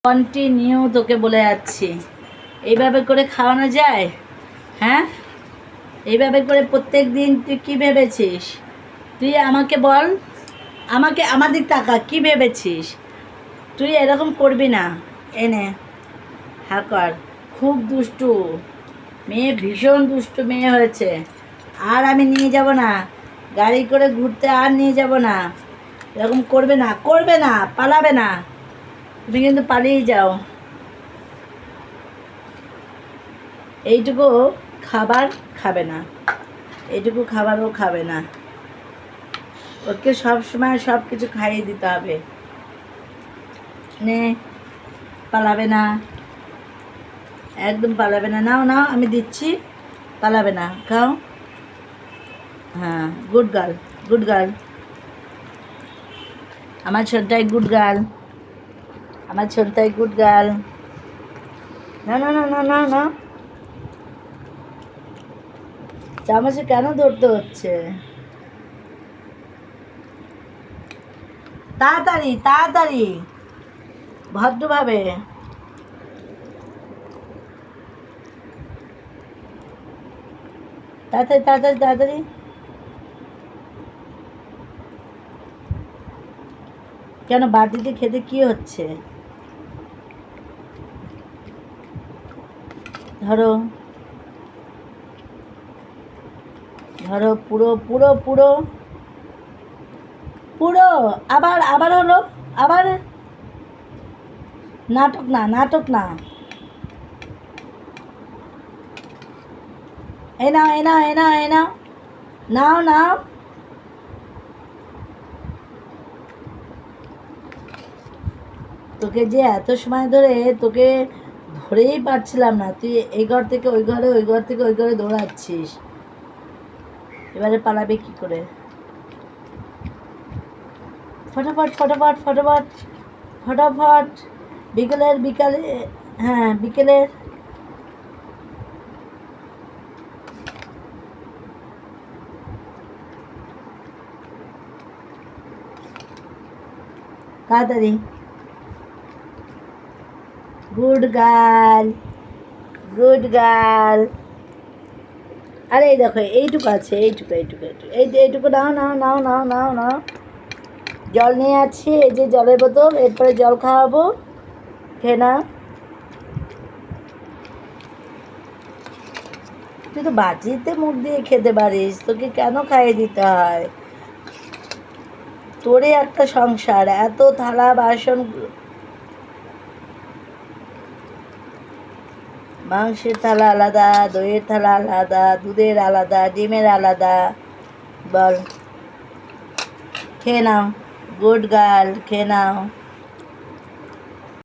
Continue তোকে বলে যাচ্ছি, এইভাবে করে খাওয়ানো যায়? হ্যাঁ, এইভাবে করে প্রত্যেক দিন তুই কী ভেবেছিস? তুই আমাকে বল, আমাকে আমার দিক তাকা, কী ভেবেছিস? তুই এরকম করবি না। এনে হাকার খুব দুষ্টু মেয়ে, ভীষণ দুষ্টু মেয়ে হয়েছে। আর আমি নিয়ে যাব না, গাড়ি করে ঘুরতে আর নিয়ে যাব না। এরকম করবে না, করবে না, পালাবে না। তুমি কিন্তু পালিয়ে যাও। এইটুকু খাবার খাবে না, এইটুকু খাবারও খাবে না। ওকে সব সময় সব কিছু খাইয়ে দিতে হবে। নে, পালাবে না, একদম পালাবে না। নাও নাও, আমি দিচ্ছি, পালাবে না, খাও। হ্যাঁ, গুড গার্ল, গুড গার্ল, আমার ছোটটাই গুড গার্ল, আমার ছোটটাই গুড গার্ল। না না না না না না, চামচে কেন ধরতে হচ্ছে? তাড়াতাড়ি তাড়াতাড়ি, ভদ্রভাবে। তাড়াতাড়ি তাড়াতাড়ি তাড়াতাড়ি। কেন বাটিতে খেতে কি হচ্ছে? ধরো ধরো, পুরো পুরো পুরো পুরো। আবার আবার হলো, আবার। নাটক না, নাটক না। এ নাও এ নাও এ নাও এ নাও, নাও নাও। তোকে যে এত সময় ধরে তোকে ধরেই পারছিলাম না, তুই এই ঘর থেকে ওই ঘরে, ওই ঘর থেকে ওই ঘরে দৌড়াচ্ছিস। এবারে পালাবে কি করে? ফটাফট ফটাফট ফটাফট ফটাফট। বিকালে, হ্যাঁ বিকেলের। তাড়াতাড়ি। Good girl, good girl. আরে এই দেখো, এইটুকু আছে, এইটুকু এইটুকু এইটুকু, এইটুকু নাও নাও নাও নাও নাও নাও। জল নিয়ে আছি, এই যে জলের বোতল, এরপরে জল খাওয়াবো, খেয়ে নাও। তুই তো বাটিতে মুখ দিয়ে খেতে পারিস, তোকে কেন খাইয়ে দিতে হয়? তোরে একটা সংসার, এত থালা বাসন। মাংসের থালা আলাদা, দইয়ের থালা আলাদা, দুধের আলাদা, ডিমের আলাদা। বল, খেয়ে নাও, গুড গার্ল, খেয়ে নাও।